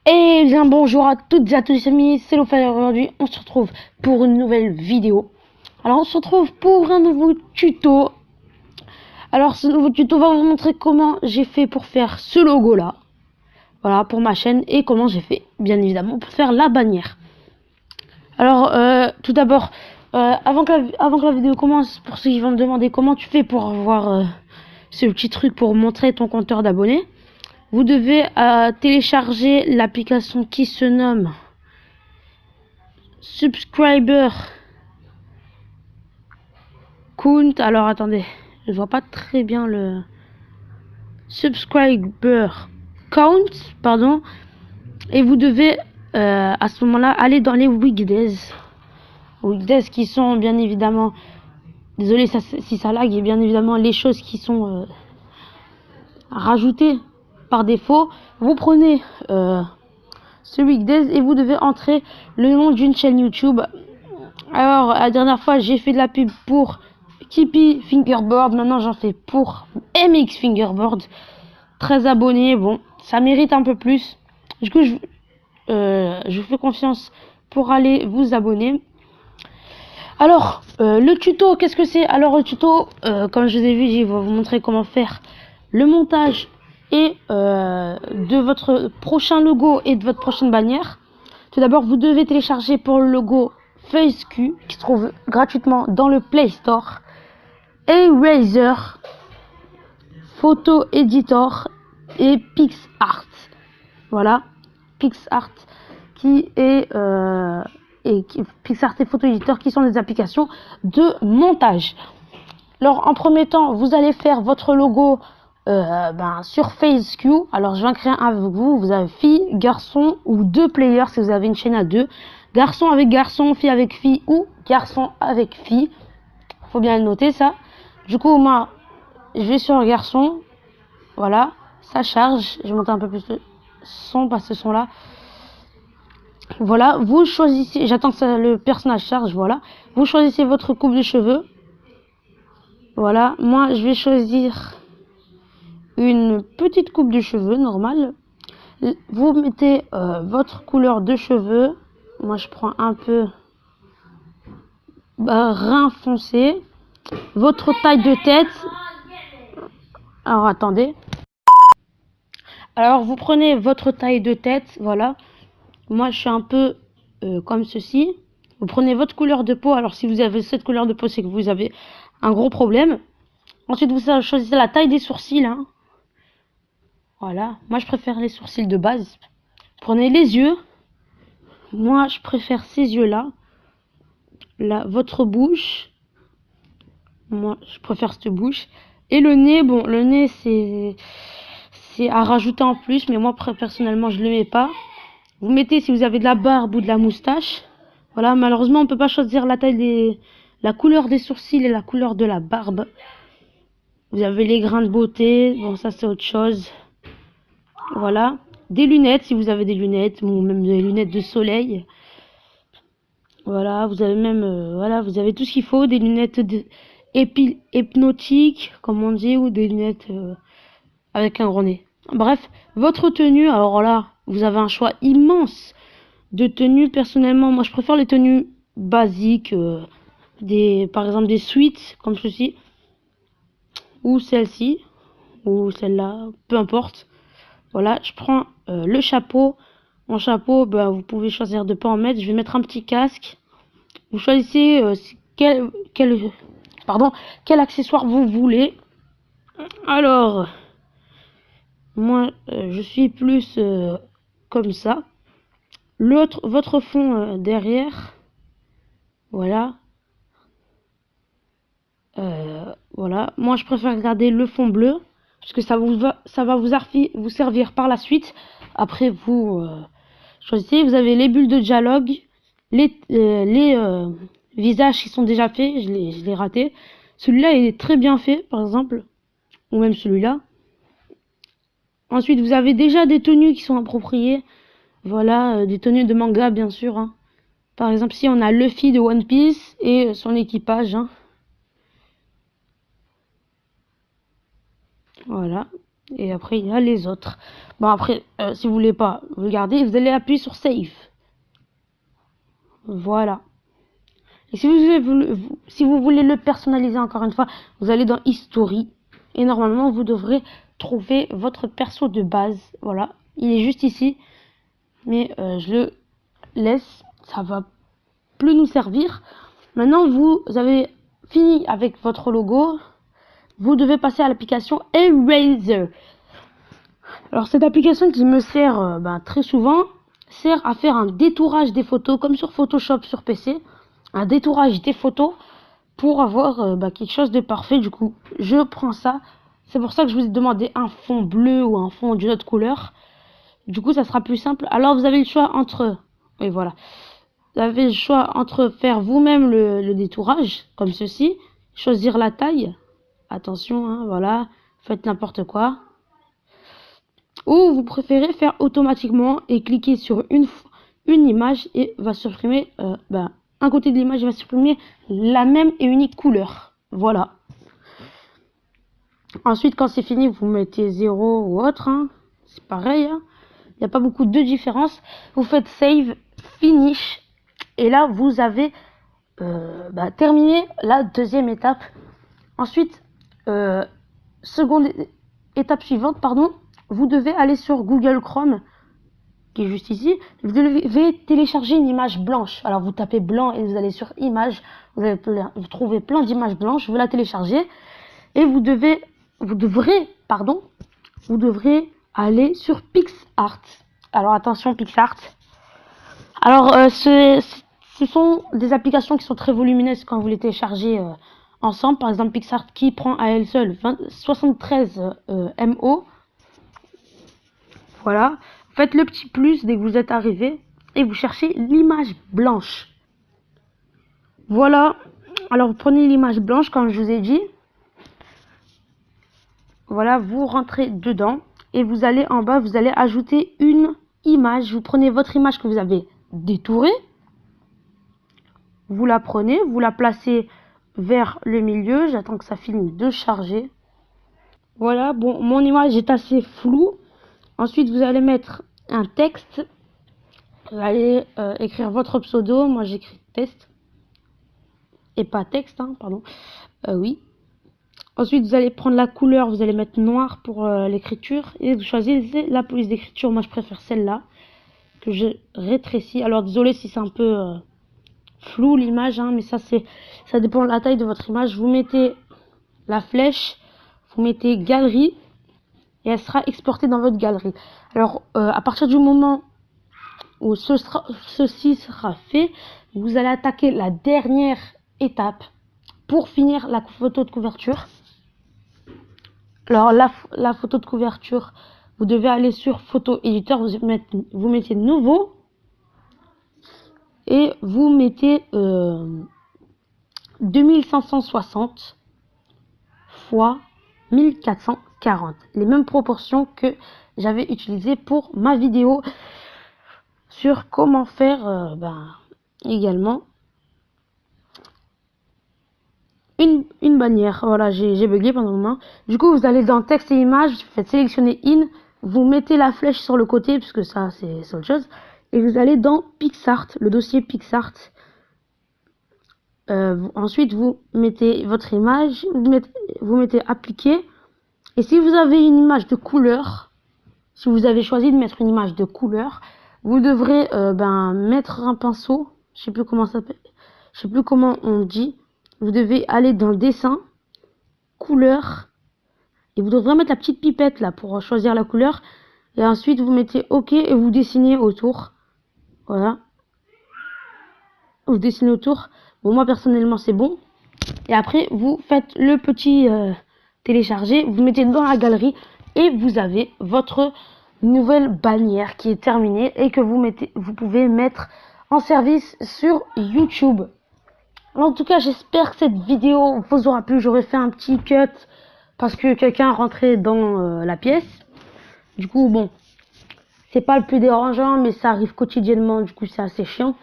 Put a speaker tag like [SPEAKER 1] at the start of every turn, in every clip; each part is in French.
[SPEAKER 1] Et bien bonjour à toutes et à tous les amis, c'est Lofire. Aujourd'hui on se retrouve pour une nouvelle vidéo. Alors on se retrouve pour un nouveau tuto. Alors ce nouveau tuto va vous montrer comment j'ai fait pour faire ce logo là. Voilà, pour ma chaîne, et comment j'ai fait bien évidemment pour faire la bannière. Alors tout d'abord, avant que la vidéo commence, pour ceux qui vont me demander comment tu fais pour avoir ce petit truc pour montrer ton compteur d'abonnés, vous devez télécharger l'application qui se nomme Subscriber Count. Alors attendez, je vois pas très bien le Subscriber Count, pardon. Et vous devez à ce moment-là aller dans les weekdays qui sont bien évidemment, désolé si ça lag, et bien évidemment les choses qui sont rajoutées par défaut. Vous prenez ce weekdays et vous devez entrer le nom d'une chaîne YouTube. Alors la dernière fois j'ai fait de la pub pour Kippy Fingerboard, maintenant j'en fais pour MX Fingerboard. 13 abonnés, bon ça mérite un peu plus, du coup je vous fais confiance pour aller vous abonner. Alors le tuto, qu'est-ce que c'est? Alors le tuto, comme je vous ai vu, je vais vous montrer comment faire le montage et de votre prochain logo et de votre prochaine bannière. Tout d'abord, vous devez télécharger pour le logo FaceQ, qui se trouve gratuitement dans le Play Store, Eraser, Photo Editor et PixArt. Voilà, PixArt qui est PixArt et Photo Editor qui sont des applications de montage. Alors en premier temps, vous allez faire votre logo sur FaceQ. Alors je vais en créer un avec vous. Vous avez fille, garçon ou deux players si vous avez une chaîne à deux. Garçon avec garçon, fille avec fille ou garçon avec fille. Faut bien le noter ça. Du coup moi je vais sur garçon. Voilà, ça charge. Je vais monter un peu plus le son parce que ce son là. Voilà, vous choisissez. J'attends que le personnage charge. Voilà, vous choisissez votre coupe de cheveux. Voilà, moi je vais choisir une petite coupe de cheveux normale. Vous mettez votre couleur de cheveux. Moi je prends un peu brun foncé. Votre taille de tête. Alors attendez. Alors vous prenez votre taille de tête. Voilà. Moi je suis un peu comme ceci. Vous prenez votre couleur de peau. Alors si vous avez cette couleur de peau, c'est que vous avez un gros problème. Ensuite vous choisissez la taille des sourcils, hein. Voilà, moi je préfère les sourcils de base. Prenez les yeux. Moi je préfère ces yeux là. Là, votre bouche. Moi je préfère cette bouche. Et le nez, bon le nez c'est à rajouter en plus, mais moi personnellement je le mets pas. Vous mettez si vous avez de la barbe ou de la moustache. Voilà, malheureusement on peut pas choisir la couleur des sourcils et la couleur de la barbe. Vous avez les grains de beauté, bon ça c'est autre chose. Voilà, des lunettes si vous avez des lunettes, ou même des lunettes de soleil. Voilà, vous avez même voilà, vous avez tout ce qu'il faut, des lunettes hypnotiques comme on dit, ou des lunettes avec un gros nez. Bref, votre tenue, alors là, vous avez un choix immense de tenues. Personnellement, moi je préfère les tenues basiques, par exemple des suites comme ceci, ou celle-ci, ou celle-là, peu importe. Voilà, je prends le chapeau. En chapeau, vous pouvez choisir de pas en mettre. Je vais mettre un petit casque. Vous choisissez quel accessoire vous voulez. Alors, moi, je suis plus comme ça. Votre fond derrière. Voilà. Voilà. Moi, je préfère garder le fond bleu, parce que ça va vous servir par la suite. Après, vous choisissez. Vous avez les bulles de dialogue, les visages qui sont déjà faits. Je l'ai raté. Celui-là est très bien fait, par exemple, ou même celui-là. Ensuite, vous avez déjà des tenues qui sont appropriées. Voilà, des tenues de manga, bien sûr, hein. Par exemple, si on a Luffy de One Piece et son équipage, hein. Voilà. Et après, il y a les autres. Bon, après, si vous voulez pas regarder, vous allez appuyer sur Save. Voilà. Et si vous voulez le personnaliser encore une fois, vous allez dans History. Et normalement, vous devrez trouver votre perso de base. Voilà. Il est juste ici. Mais je le laisse. Ça va plus nous servir. Maintenant, vous avez fini avec votre logo. Vous devez passer à l'application Eraser. Alors cette application qui me sert très souvent sert à faire un détourage des photos comme sur Photoshop sur PC, un détourage des photos pour avoir quelque chose de parfait. Du coup, je prends ça. C'est pour ça que je vous ai demandé un fond bleu ou un fond d'une autre couleur. Du coup, ça sera plus simple. Alors vous avez le choix entre, et voilà, vous avez le choix entre faire vous-même le détourage comme ceci, choisir la taille. Attention, hein, voilà, faites n'importe quoi. Ou vous préférez faire automatiquement et cliquer sur une image et va supprimer un côté de l'image va supprimer la même et unique couleur. Voilà. Ensuite, quand c'est fini, vous mettez 0 ou autre, hein. C'est pareil, hein. Il n'y a pas beaucoup de différence. Vous faites save, finish et là vous avez terminé la deuxième étape. Ensuite, seconde étape suivante, pardon, vous devez aller sur Google Chrome, qui est juste ici. Vous devez télécharger une image blanche. Alors vous tapez blanc et vous allez sur image. Vous trouvez plein d'images blanches. Vous la téléchargez et vous devrez aller sur PixArt. Alors attention, PixArt. Alors ce sont des applications qui sont très volumineuses quand vous les téléchargez ensemble. Par exemple, PixArt qui prend à elle seule 73 MO. Voilà. Faites le petit plus dès que vous êtes arrivé et vous cherchez l'image blanche. Voilà. Alors vous prenez l'image blanche comme je vous ai dit. Voilà, vous rentrez dedans et vous allez en bas, vous allez ajouter une image. Vous prenez votre image que vous avez détourée. Vous la prenez, vous la placez vers le milieu. J'attends que ça finisse de charger. Voilà, bon, mon image est assez floue. Ensuite, vous allez mettre un texte. Vous allez écrire votre pseudo. Moi, j'écris test. Et pas texte, hein, pardon. Oui. Ensuite, vous allez prendre la couleur. Vous allez mettre noir pour l'écriture. Et vous choisissez la police d'écriture. Moi, je préfère celle-là. Que je rétrécis. Alors, désolé si c'est un peu flou l'image. Hein, mais ça dépend de la taille de votre image. Vous mettez la flèche. Vous mettez galerie. Et elle sera exportée dans votre galerie. Alors, à partir du moment où ceci sera fait, vous allez attaquer la dernière étape pour finir la photo de couverture. Alors, la photo de couverture, vous devez aller sur photo éditeur, vous mettez nouveau et vous mettez 2560 fois 1440, les mêmes proportions que j'avais utilisées pour ma vidéo sur comment faire également une bannière. Voilà, j'ai bugué pendant un moment. Du coup, vous allez dans texte et images, vous faites sélectionner in, vous mettez la flèche sur le côté puisque ça c'est autre chose et vous allez dans PixArt, le dossier PixArt. Ensuite, vous mettez votre image, vous mettez appliquer. Et si vous avez une image de couleur, si vous avez choisi de mettre une image de couleur, vous devrez mettre un pinceau. Je sais plus comment ça s'appelle. Je sais plus comment on dit. Vous devez aller dans le dessin, couleur, et vous devrez mettre la petite pipette là pour choisir la couleur. Et ensuite, vous mettez OK et vous dessinez autour. Voilà. Vous dessinez autour. Bon, moi personnellement, c'est bon. Et après, vous faites le petit télécharger. Vous mettez dans la galerie et vous avez votre nouvelle bannière qui est terminée et que vous pouvez mettre en service sur YouTube. Alors, en tout cas, j'espère que cette vidéo vous aura plu. J'aurais fait un petit cut parce que quelqu'un rentrait dans la pièce. Du coup, bon, C'est pas le plus dérangeant, mais ça arrive quotidiennement, du coup c'est assez chiant.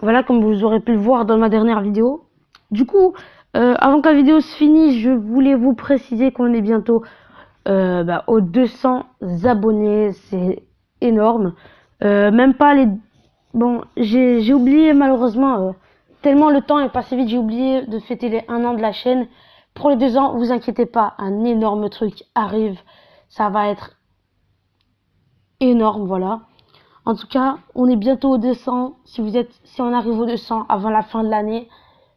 [SPEAKER 1] Voilà, comme vous aurez pu le voir dans ma dernière vidéo. Du coup, avant que la vidéo se finisse, je voulais vous préciser qu'on est bientôt aux 200 abonnés. C'est énorme. Même pas les... Bon, j'ai oublié malheureusement, tellement le temps est passé vite, j'ai oublié de fêter les 1 an de la chaîne. Pour les 2 ans, vous inquiétez pas, un énorme truc arrive. Ça va être énorme, voilà. En tout cas, on est bientôt aux 200. Si on arrive aux 200 avant la fin de l'année,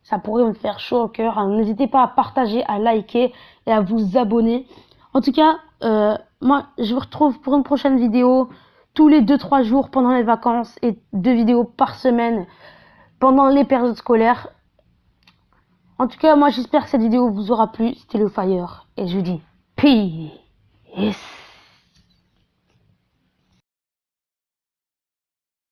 [SPEAKER 1] ça pourrait me faire chaud au cœur. Alors, n'hésitez pas à partager, à liker et à vous abonner. En tout cas, moi, je vous retrouve pour une prochaine vidéo tous les 2-3 jours pendant les vacances et 2 vidéos par semaine pendant les périodes scolaires. En tout cas, moi, j'espère que cette vidéo vous aura plu. C'était le Fire et je vous dis peace.